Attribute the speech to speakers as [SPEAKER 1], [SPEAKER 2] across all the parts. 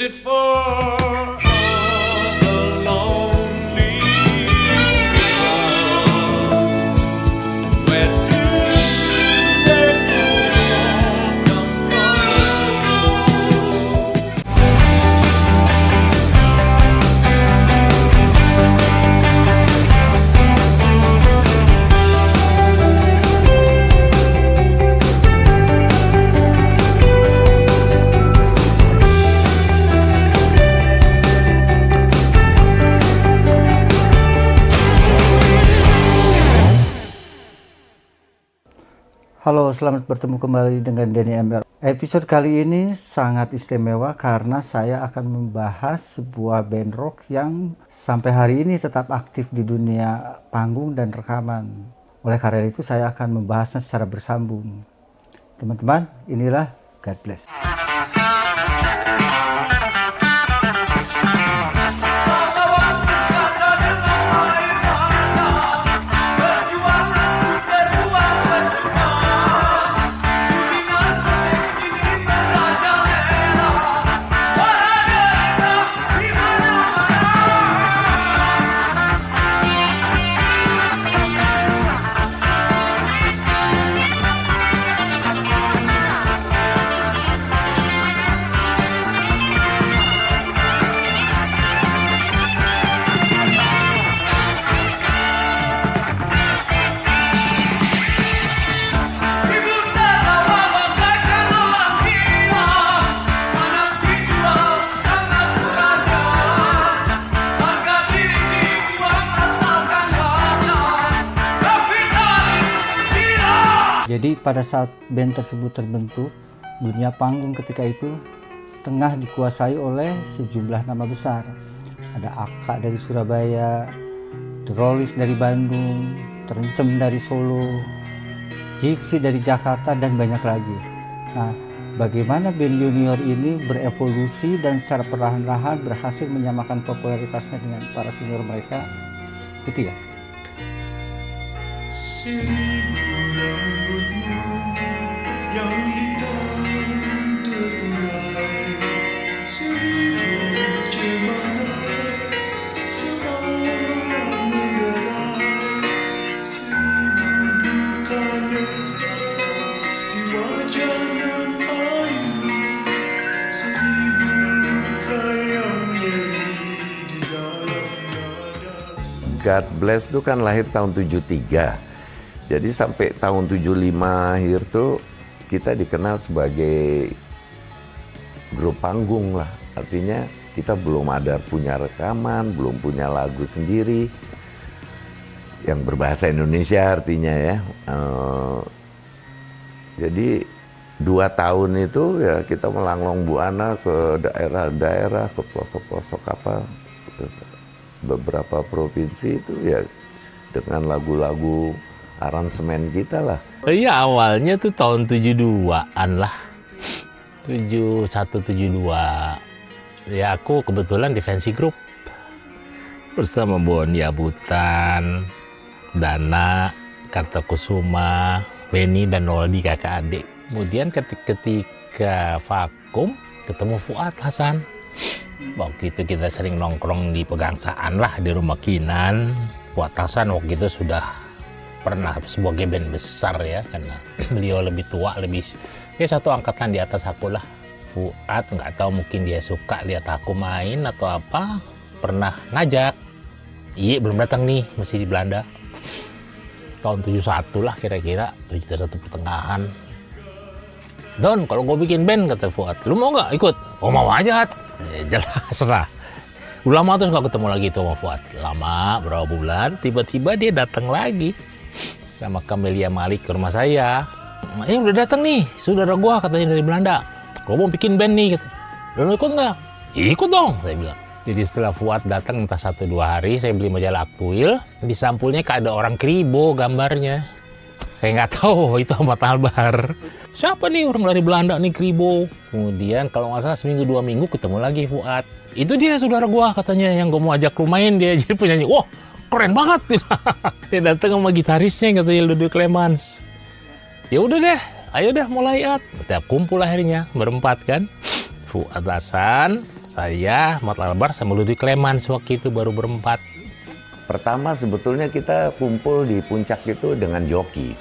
[SPEAKER 1] Was it for all the lonely love? Where do they all come from?
[SPEAKER 2] Halo, selamat bertemu kembali dengan Denny Ember. Episode kali ini sangat istimewa karena saya akan membahas sebuah band rock yang sampai hari ini tetap aktif di dunia panggung dan rekaman. Oleh karena itu saya akan membahasnya secara bersambung. Teman-teman, inilah God Bless. Jadi pada saat band tersebut terbentuk, dunia panggung ketika itu tengah dikuasai oleh sejumlah nama besar. Ada Aka dari Surabaya, The Rollies dari Bandung, Trencem dari Solo, Gypsy dari Jakarta, dan banyak lagi. Nah, bagaimana band junior ini berevolusi dan secara perlahan-lahan berhasil menyamakan popularitasnya dengan para senior mereka? Itu ya.
[SPEAKER 1] Rambutmu yang hitam terurai, seribu cemara semalam menderai, seribu duka nesta di wajah nan ayu, seribu luka yang nyeri di dalam dada.
[SPEAKER 3] God Bless itu kan lahir tahun 73. Jadi sampai tahun 75 akhir tuh kita dikenal sebagai grup panggung lah. Artinya kita belum ada punya rekaman, belum punya lagu sendiri yang berbahasa Indonesia artinya ya. Jadi 2 tahun itu ya kita melanglong buana ke daerah-daerah, ke pelosok-pelosok apa, beberapa provinsi itu ya dengan lagu-lagu aransemen kita lah.
[SPEAKER 4] Iya, awalnya tuh tahun 72-an lah. 71-72. Ya aku kebetulan di Fancy Group. Bersama Boni Abutan, Dana, Kartakusuma, Benny dan Noldi kakak adik. Kemudian ketika vakum, ketemu Fuad Hasan. Waktu itu kita sering nongkrong di Pegangsaan lah, di rumah Kinan. Fuad Hasan waktu itu sudah pernah sebagai band besar ya, karena beliau lebih tua, lebih ya satu angkatan di atas aku lah. Fuad nggak tahu, mungkin dia suka lihat aku main atau apa, pernah ngajak. Iya, belum datang nih, masih di Belanda. Tahun 71 lah kira-kira, 71 pertengahan. Don, kalau gue bikin band, kata Fuad, lu mau nggak ikut? Oh, mau aja. Jelas lah. Udah lama terus nggak ketemu lagi tuh sama Fuad. Lama, berapa bulan, tiba-tiba dia datang lagi sama Camelia Malik ke rumah saya. Udah datang nih, saudara gua katanya dari Belanda. Gua mau bikin band nih. Lu ikut nggak? Ikut dong, saya bilang. Jadi setelah Fuad datang entah 1-2 hari, saya beli majalah Aktuil. Di sampulnya ada orang Kribo gambarnya. Saya nggak tahu itu Ahmad Albar. Siapa nih orang dari Belanda nih Kribo? Kemudian kalau nggak salah seminggu 2 minggu ketemu lagi Fuad. Itu dia saudara gua katanya yang gua mau ajak lu main, dia jadi penyanyi. Wah, keren banget. Dia datang sama gitarisnya katanya Ludo Clemens. Ya udah deh, ayo deh mulai at. Kita kumpul akhirnya berempat kan. Fuad Hasan, Saya, Mat Albar, sama Ludwig Clemens waktu itu baru berempat.
[SPEAKER 3] Pertama sebetulnya kita kumpul di puncak itu dengan Yoki.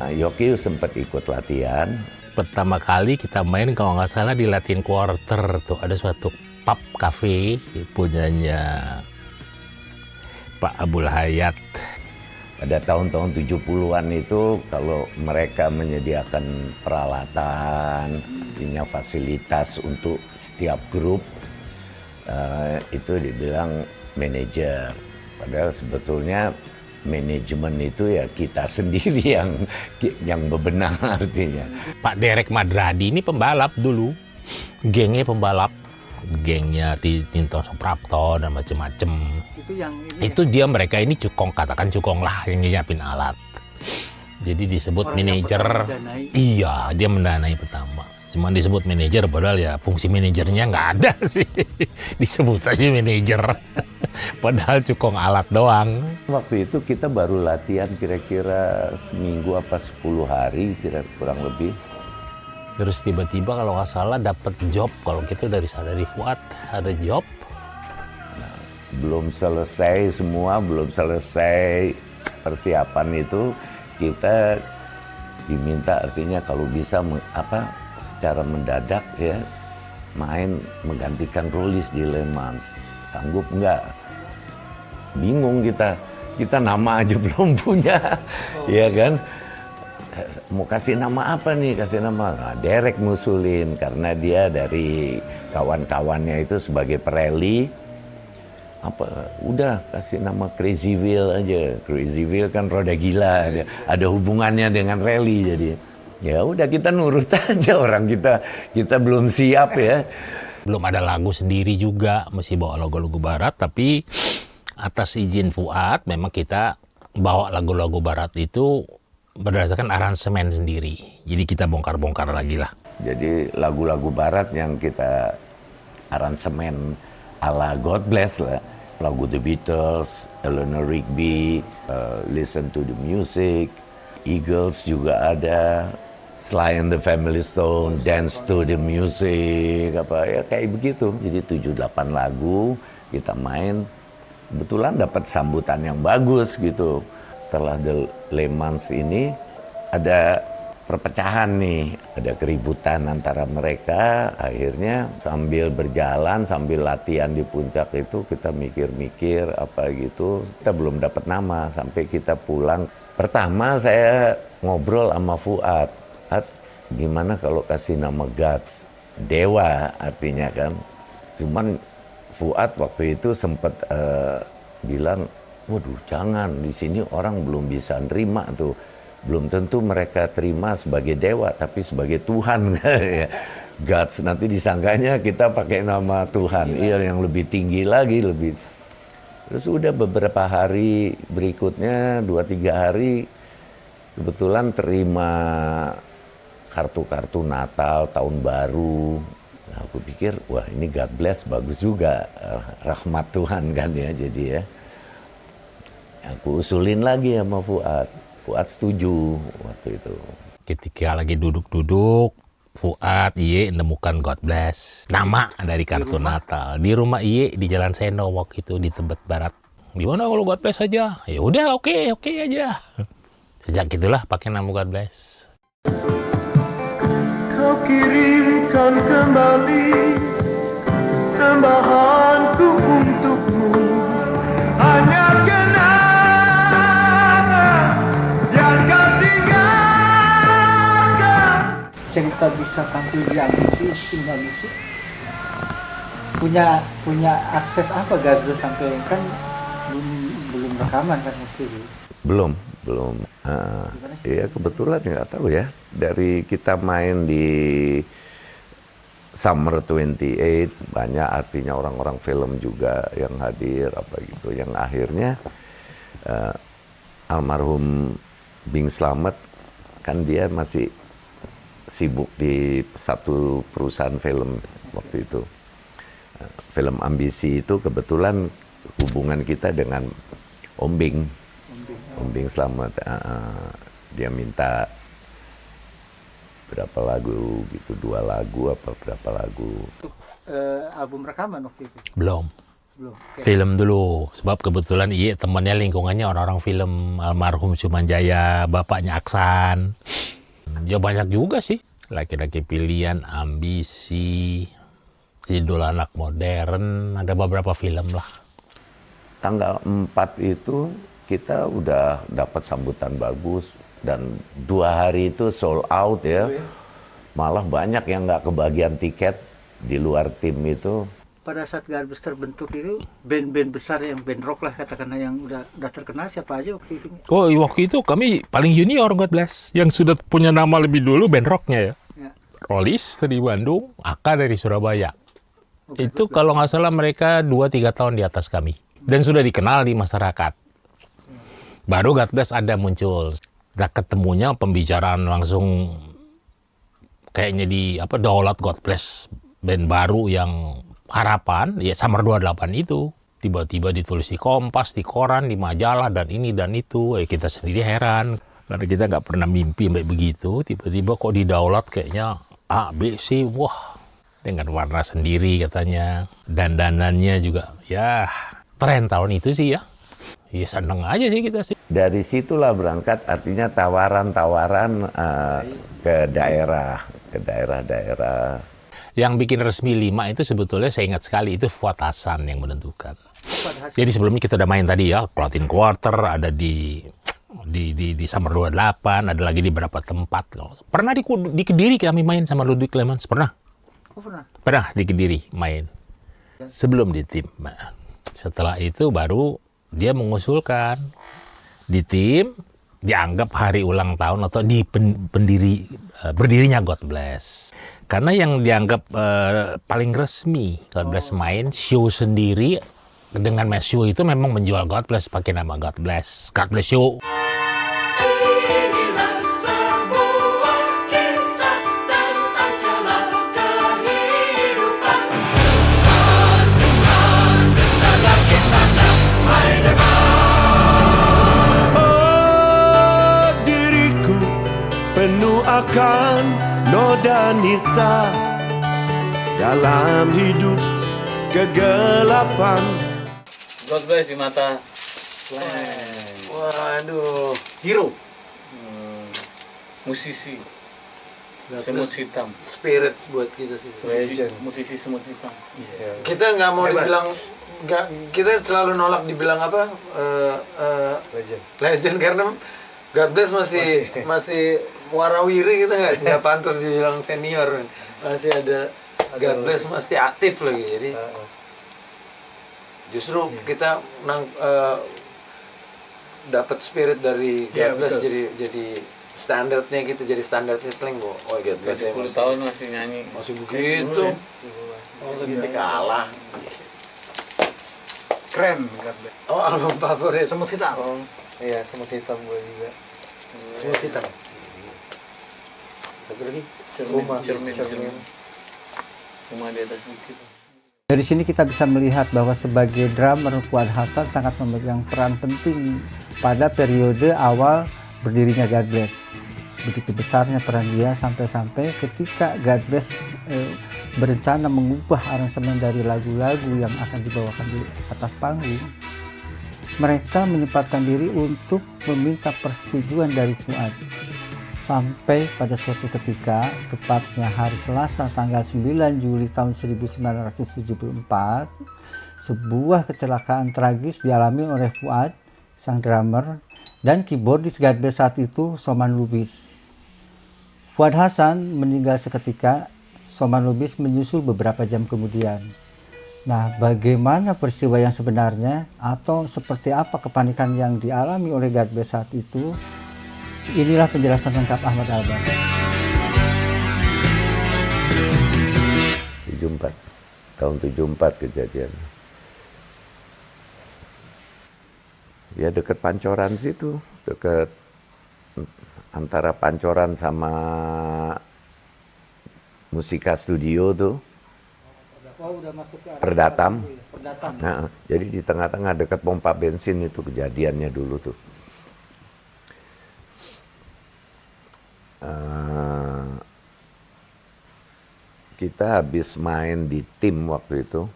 [SPEAKER 3] Nah, Yoki sempat ikut latihan.
[SPEAKER 4] Pertama kali kita main kalau nggak salah di Latin Quarter tuh ada suatu pub cafe punyanya Pak Abul Hayat.
[SPEAKER 3] Pada tahun-tahun 70-an itu kalau mereka menyediakan peralatan, punya fasilitas untuk setiap grup, itu dibilang manajer. Padahal sebetulnya manajemen itu ya kita sendiri yang bebenah artinya.
[SPEAKER 4] Pak Derek Madradi ini pembalap dulu, gengnya pembalap, gengnya Tinto Suprapto dan macem-macem.
[SPEAKER 2] Itu yang ini
[SPEAKER 4] Itu dia mereka ini cukong, katakan cukong lah yang nyiapin alat. Jadi disebut
[SPEAKER 2] orang yang
[SPEAKER 4] manajer.
[SPEAKER 2] pertama mendanai.
[SPEAKER 4] Iya, dia mendanai pertama. Cuman disebut manajer padahal ya fungsi manajernya nggak ada sih. Disebut saja manajer. Padahal cukong alat doang.
[SPEAKER 3] Waktu itu kita baru latihan kira-kira seminggu apa 10 hari kurang lebih.
[SPEAKER 4] Terus tiba-tiba kalau nggak salah dapat job, kalau gitu dari Fuad ada job.
[SPEAKER 3] Belum selesai semua, belum selesai persiapan itu, kita diminta artinya kalau bisa secara mendadak ya main menggantikan Rolis di Le Mans. Sanggup nggak? Bingung kita nama aja belum punya, ya kan? Mau kasih nama apa nih? Kasih nama Derek ngusulin karena dia dari kawan-kawannya itu sebagai pereli. Udah kasih nama Crazyville aja. Crazyville kan roda gila, ada hubungannya dengan rally jadi. Ya udah kita nurut aja, orang kita belum siap ya.
[SPEAKER 4] Belum ada lagu sendiri juga, masih bawa lagu-lagu barat, tapi atas izin Fuad memang kita bawa lagu-lagu barat itu berdasarkan aransemen sendiri. Jadi kita bongkar-bongkar lagi lah.
[SPEAKER 3] Jadi lagu-lagu barat yang kita aransemen ala God Bless lah. Lagu The Beatles, Eleanor Rigby, Listen to the Music, Eagles juga ada, Sly and the Family Stone, Dance to the Music, ya kayak begitu. Jadi 7-8 lagu kita main, kebetulan dapat sambutan yang bagus gitu. Setelah The Le Mans ini ada perpecahan nih, ada keributan antara mereka. Akhirnya sambil berjalan, sambil latihan di puncak itu kita mikir-mikir apa gitu. Kita belum dapat nama sampai kita pulang. Pertama saya ngobrol sama Fuad. Gimana kalau kasih nama Gods, dewa artinya kan. Cuman Fuad waktu itu sempat bilang, waduh jangan, di sini orang belum bisa nerima tuh. Belum tentu mereka terima sebagai dewa, tapi sebagai Tuhan. Gods, nanti disangkanya kita pakai nama Tuhan. Iya, yang lebih tinggi lagi, lebih. Terus udah beberapa hari berikutnya, 2-3 hari, kebetulan terima kartu-kartu Natal, Tahun Baru. Nah, aku pikir, wah ini God Bless, bagus juga. Rahmat Tuhan kan ya, jadi ya. Aku usulin lagi sama Fuad. Fuad setuju waktu itu.
[SPEAKER 4] Ketika lagi duduk-duduk, Fuad, Iye menemukan God Bless. Nama dari kartu Natal. Di rumah Iye di Jalan Seno waktu itu di Tebet Barat. Gimana kalau God Bless aja? Ya udah, oke aja. Sejak itulah pakai nama God Bless.
[SPEAKER 1] Kau kirimkan kembali sembahanku untukmu, hanya kenangan yang kau tinggalkan.
[SPEAKER 2] Cerita bisa tampil di ambisi, tinggal misi. Punya akses apa Gagal sampai kan belum rekaman kan waktu itu?
[SPEAKER 3] Belum. Ya kebetulan nggak tahu ya. Dari kita main di Summer 28 banyak artinya orang-orang film juga yang hadir apa gitu. Yang akhirnya almarhum Bing Slamet kan dia masih sibuk di satu perusahaan film waktu itu. Film Ambisi itu kebetulan hubungan kita dengan Om Bing Slamet. Dia minta berapa lagu gitu, 2 lagu apa berapa lagu.
[SPEAKER 2] album rekaman waktu itu?
[SPEAKER 4] Belum.
[SPEAKER 2] Belum. Oke.
[SPEAKER 4] Film dulu, sebab kebetulan temannya lingkungannya orang-orang film, almarhum Sumanjaya, bapaknya Aksan. Ya banyak juga sih, laki-laki pilihan, ambisi, Idul anak modern, ada beberapa film lah.
[SPEAKER 3] Tanggal 4 itu kita udah dapat sambutan bagus dan 2 hari itu sold out ya. Malah banyak yang nggak kebagian tiket di luar tim itu.
[SPEAKER 2] Pada saat Godbless terbentuk itu band-band besar yang band rock lah katakanlah yang udah terkenal siapa aja waktu itu?
[SPEAKER 4] Oh, waktu itu kami paling junior Godbless, yang sudah punya nama lebih dulu band rocknya ya.
[SPEAKER 2] Ya.
[SPEAKER 4] Rolis dari Bandung, Aka dari Surabaya.
[SPEAKER 2] Oke,
[SPEAKER 4] Itu kalau nggak salah mereka 2-3 tahun di atas kami. Dan sudah dikenal di masyarakat. Baru Godbless ada muncul. Nah, ketemunya pembicaraan langsung kayaknya di Daulat Godbless, band baru yang harapan, ya Summer 28 itu. Tiba-tiba ditulis di Kompas, di koran, di majalah, dan ini dan itu. Kita sendiri heran. Karena kita nggak pernah mimpi sampai begitu. Tiba-tiba kok di Daulat kayaknya A, B, C, wah. Dengan warna sendiri katanya. Dandanannya juga, ya tren tahun itu sih ya. Ya seneng aja sih kita sih.
[SPEAKER 3] Dari situlah berangkat, artinya tawaran-tawaran ke daerah-daerah.
[SPEAKER 4] Yang bikin resmi 5 itu sebetulnya saya ingat sekali, itu Fuad Hasan yang menentukan. Jadi sebelumnya kita udah main tadi ya, Clothing Quarter, ada di Summer 28, ada lagi di beberapa tempat. Pernah di Kediri kami main sama Ludwig Clemens, pernah?
[SPEAKER 2] Oh, pernah.
[SPEAKER 4] Pernah di Kediri main. Sebelum di tim. Nah, setelah itu baru dia mengusulkan di tim, dianggap hari ulang tahun atau di berdirinya Godbless. Karena yang dianggap paling resmi Godbless main show sendiri dengan match show itu memang menjual Godbless pakai nama Godbless Show.
[SPEAKER 5] Inilah sebuah kisah tentang jalan kehidupan. Dengan kisah damai depan.
[SPEAKER 1] Oh, diriku penuh akan noda nista dalam hidup kegelapan.
[SPEAKER 6] Godbless di mata. Waduh, hero. Musisi. Semut hitam.
[SPEAKER 7] Spirit buat kita sih.
[SPEAKER 6] Musisi semut hitam.
[SPEAKER 7] Kita nggak mau dibilang, kita selalu nolak dibilang apa? Legend karena Godbless masih warawiri, kita nggak pantas dibilang senior, man. Masih ada Godbless masih aktif lagi, jadi justru kita dapat spirit dari Godbless, jadi standarnya gitu, jadi standarnya slang kok. Oh Godbless
[SPEAKER 6] 10 tahun masih nyanyi.
[SPEAKER 7] masih begitu. Kita kalah.
[SPEAKER 2] Keren Godbless.
[SPEAKER 7] Oh album favorit.
[SPEAKER 2] Semut hitam.
[SPEAKER 8] Iya, semut hitam gue juga.
[SPEAKER 7] Semut hitam. Satu lagi.
[SPEAKER 6] Cermin. Cuma di atas bukit.
[SPEAKER 2] Dari sini kita bisa melihat bahwa sebagai drummer Fuad Hasan sangat memegang peran penting pada periode awal berdirinya Godbless. Begitu besarnya peran dia sampai-sampai ketika Godbless berencana mengubah aransemen dari lagu-lagu yang akan dibawakan di atas panggung. Mereka menyempatkan diri untuk meminta persetujuan dari Fuad. Sampai pada suatu ketika, tepatnya hari Selasa tanggal 9 Juli tahun 1974, sebuah kecelakaan tragis dialami oleh Fuad, sang drummer, dan keyboardis Godbless saat itu, Soman Lubis. Fuad Hasan meninggal seketika, Soman Lubis menyusul beberapa jam kemudian. Nah, bagaimana peristiwa yang sebenarnya atau seperti apa kepanikan yang dialami oleh Godbless saat itu? Inilah penjelasan lengkap Ahmad Albar.
[SPEAKER 3] 74, tahun 74 kejadian. Ya dekat Pancoran situ, dekat antara Pancoran sama Musika Studio tuh.
[SPEAKER 2] Oh, udah masuk ke
[SPEAKER 3] Perdatam.
[SPEAKER 2] Perdatam.
[SPEAKER 3] Nah, jadi di tengah-tengah dekat pompa bensin itu kejadiannya dulu tuh. kita habis main di tim waktu itu.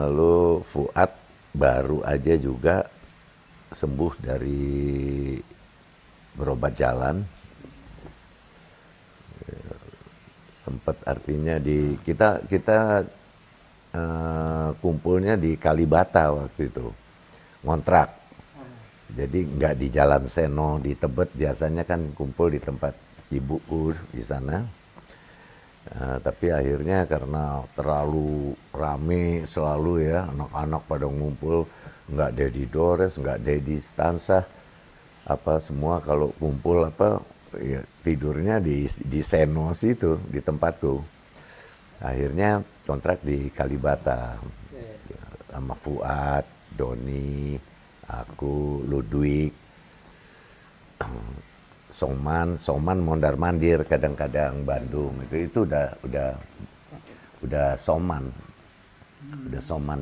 [SPEAKER 3] Lalu Fuad baru aja juga sembuh dari berobat jalan. Sempat artinya kita kumpulnya di Kalibata waktu itu, ngontrak. Jadi nggak di Jalan Seno di Tebet, biasanya kan kumpul di tempat ibuku di sana. Tapi akhirnya karena terlalu rame selalu ya, anak-anak pada ngumpul, nggak Dedi Dores, nggak Dedi Stansa, apa semua kalau kumpul apa ya, tidurnya di Seno situ di tempatku. Akhirnya kontrak di Kalibata sama Fuad, Doni, aku, Ludwig, Soman mondar mandir kadang-kadang Bandung itu udah Soman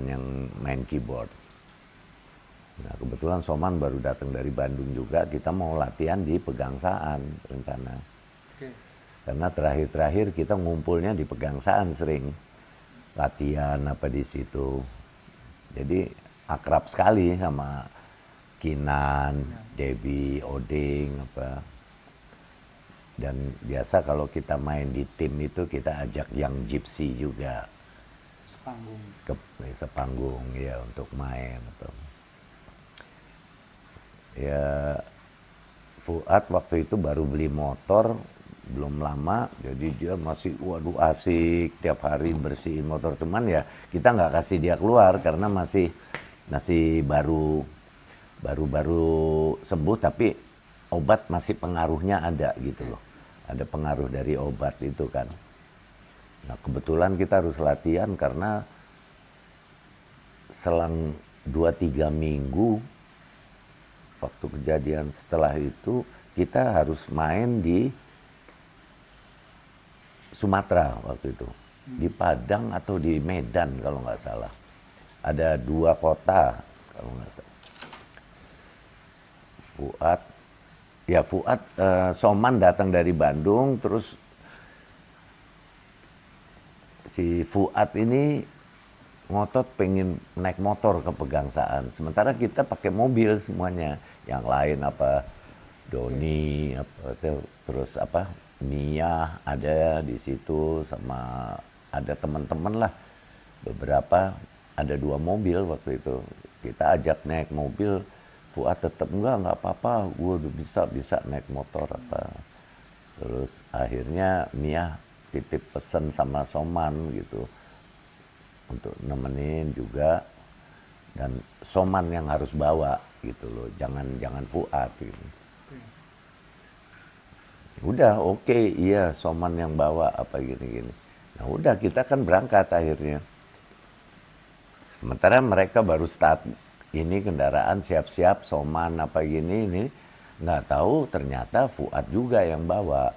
[SPEAKER 3] yang main keyboard. Nah kebetulan Soman baru datang dari Bandung juga, kita mau latihan di Pegangsaan rencana. Karena terakhir kita ngumpulnya di Pegangsaan sering latihan apa di situ. Jadi akrab sekali sama Kinan, Debbie, Oding apa. Dan biasa kalau kita main di tim itu kita ajak yang gypsy juga sepanggung ya untuk main atau ya. Fuad waktu itu baru beli motor belum lama, jadi dia masih waduh asik tiap hari bersihin motor, teman ya kita nggak kasih dia keluar karena masih baru sembuh, tapi obat masih pengaruhnya ada gitu loh. Ada pengaruh dari obat itu kan. Nah kebetulan kita harus latihan karena selang 2-3 minggu waktu kejadian setelah itu kita harus main di Sumatera waktu itu. Di Padang atau di Medan kalau nggak salah. Ada 2 kota kalau nggak salah. Fuad, Soman datang dari Bandung, terus si Fuad ini ngotot pengen naik motor ke Pegangsaan. Sementara kita pakai mobil semuanya. Yang lain apa, Doni, apa, terus apa, Mia ada di situ, sama ada teman-teman lah. Beberapa, ada 2 mobil waktu itu. Kita ajak naik mobil, Fuad tetap nggak apa-apa, gue udah bisa naik motor apa. Terus akhirnya Mia titip pesen sama Soman gitu untuk nemenin juga, dan Soman yang harus bawa gitu loh, jangan Fuad gitu. Udah oke, iya Soman yang bawa apa gini. Nah udah kita kan berangkat akhirnya. Sementara mereka baru start ini kendaraan siap-siap, Soman apa gini, ini nggak tahu ternyata Fuad juga yang bawa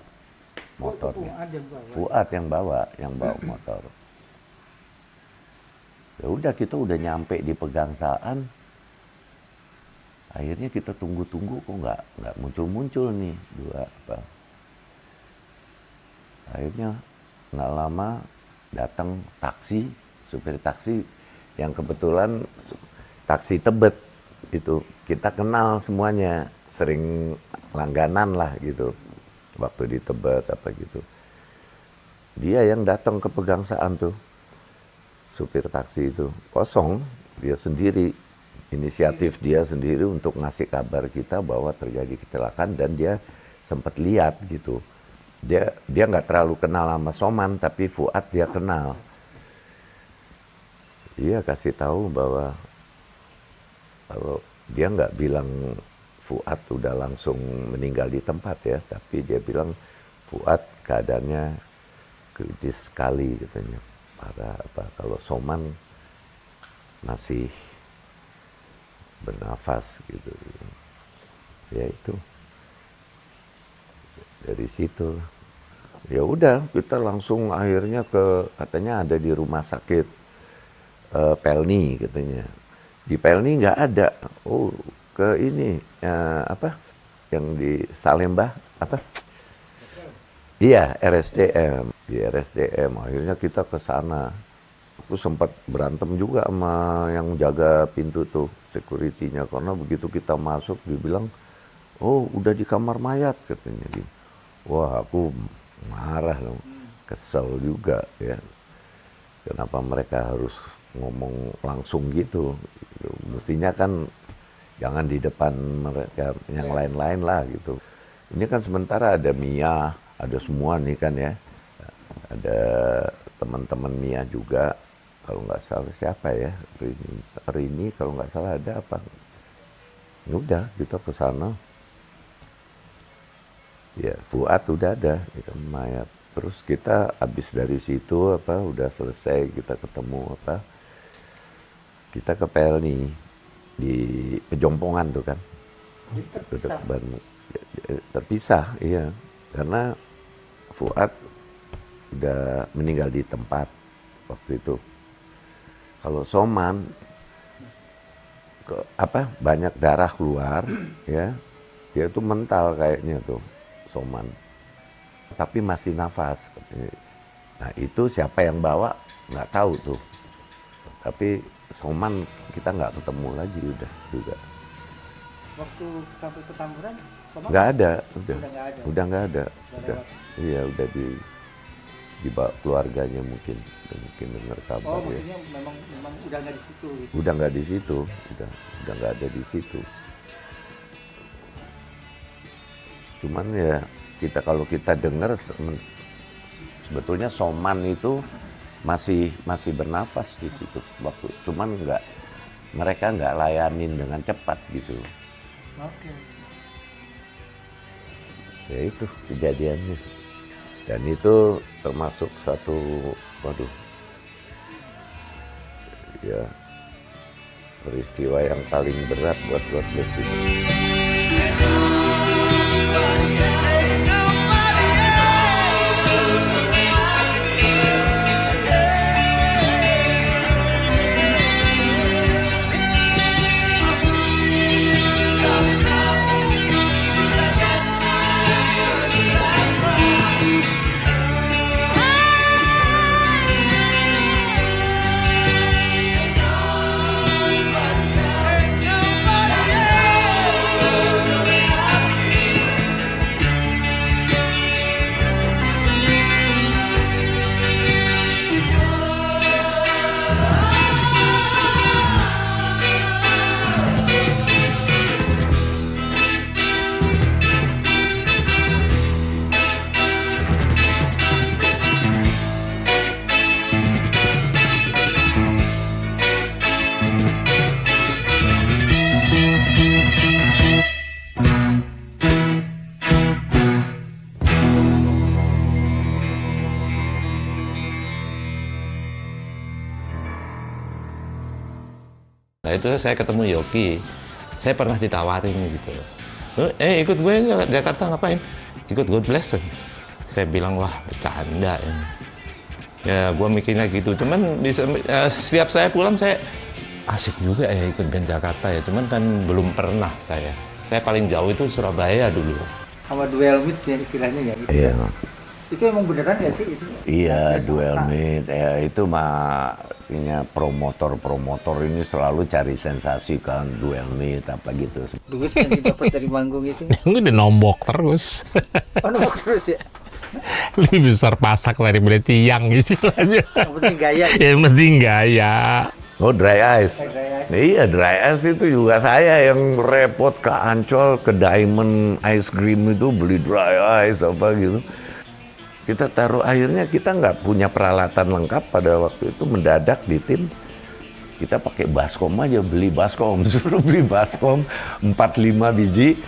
[SPEAKER 3] motornya. Fuad yang bawa motor. Ya udah kita udah nyampe di Pegangsaan. Akhirnya kita tunggu-tunggu kok nggak muncul nih 2 apa. Akhirnya nggak lama datang taksi, supir taksi yang kebetulan taksi Tebet itu kita kenal semuanya, sering langganan lah gitu waktu di Tebet apa gitu. Dia yang datang ke Pegangsaan tuh, supir taksi itu kosong, dia sendiri, inisiatif dia sendiri untuk ngasih kabar kita bahwa terjadi kecelakaan, dan dia sempat lihat gitu. Dia nggak terlalu kenal sama Soman, tapi Fuad dia kenal. Dia kasih tahu bahwa kalau dia nggak bilang Fuad udah langsung meninggal di tempat ya, tapi dia bilang Fuad keadaannya kritis sekali katanya, parah apa. Kalau Soman masih bernafas gitu. Ya itu dari situ. Ya udah kita langsung akhirnya katanya ada di rumah sakit Pelni katanya. Di Pelni nggak ada. Oh, ke ini apa? Yang di Salemba apa? Iya, RSCM. Di RSCM akhirnya kita ke sana. Aku sempat berantem juga sama yang jaga pintu tuh, security-nya, karena begitu kita masuk dia bilang, "Oh, udah di kamar mayat," katanya gitu. Wah, aku marah dong. Kesel juga ya. Kenapa mereka harus ngomong langsung gitu? Mestinya kan jangan di depan mereka yang lain-lain lah gitu. Ini kan sementara ada Mia, ada semua nih kan ya. Ada teman-teman Mia juga. Kalau nggak salah siapa ya? Rini kalau nggak salah ada apa? Ya udah kita ke sana. Ya Fuad udah ada di kamar mayat. Terus kita habis dari situ udah selesai kita ketemu kita ke Pelni di Pejompongan tuh kan. Terpisah, iya. Karena Fuad udah meninggal di tempat waktu itu. Kalau Soman banyak darah keluar ya. Dia tuh mental kayaknya tuh Soman. Tapi masih nafas. Nah, itu siapa yang bawa nggak tahu tuh. Tapi Soman kita nggak ketemu lagi udah juga.
[SPEAKER 2] Waktu sampai Petamburan,
[SPEAKER 3] Nggak ada,
[SPEAKER 2] udah nggak ada.
[SPEAKER 3] Iya, udah dibawa keluarganya mungkin dengar kabar.
[SPEAKER 2] Oh, maksudnya memang udah nggak di situ gitu.
[SPEAKER 3] Udah nggak di situ, udah nggak ada di situ. Cuman ya kalau kita dengar sebetulnya Soman itu masih bernafas di situ waktu. Cuman mereka nggak layanin dengan cepat gitu.
[SPEAKER 2] Oke.
[SPEAKER 3] Ya itu kejadiannya. Dan itu termasuk satu, ya peristiwa yang paling berat buat God Bless ini.
[SPEAKER 9] Nah itu saya ketemu Yogi, saya pernah ditawarin gitu. Ikut gue ke Jakarta ngapain? Ikut God Bless. Saya bilang wah bercanda ini. Ya gue mikirnya gitu, cuman setiap saya pulang saya asik juga ya ikut band Jakarta ya, cuman kan belum pernah saya. Saya paling jauh itu Surabaya dulu.
[SPEAKER 2] Sama duel meet ya istilahnya ya gitu.
[SPEAKER 3] Iya.
[SPEAKER 2] Itu emang beneran nggak sih itu?
[SPEAKER 3] Iya, duel meet. Ya itu promotor ini selalu cari sensasi kan, duel meet apa gitu.
[SPEAKER 2] Duit yang didapat dari manggung itu.
[SPEAKER 4] Udah nombok terus.
[SPEAKER 2] Oh, nombok terus ya.
[SPEAKER 4] Lebih besar pasak daripada tiang istilahnya.
[SPEAKER 2] Yang penting gaya.
[SPEAKER 4] Yang penting gaya.
[SPEAKER 3] Oh, dry ice. Iya, dry ice itu juga saya yang repot ke Ancol, ke Diamond Ice Cream itu beli dry ice apa gitu. Kita taruh, akhirnya kita nggak punya peralatan lengkap pada waktu itu, mendadak di tim. Kita pakai baskom aja, beli baskom, suruh beli baskom 4-5 biji.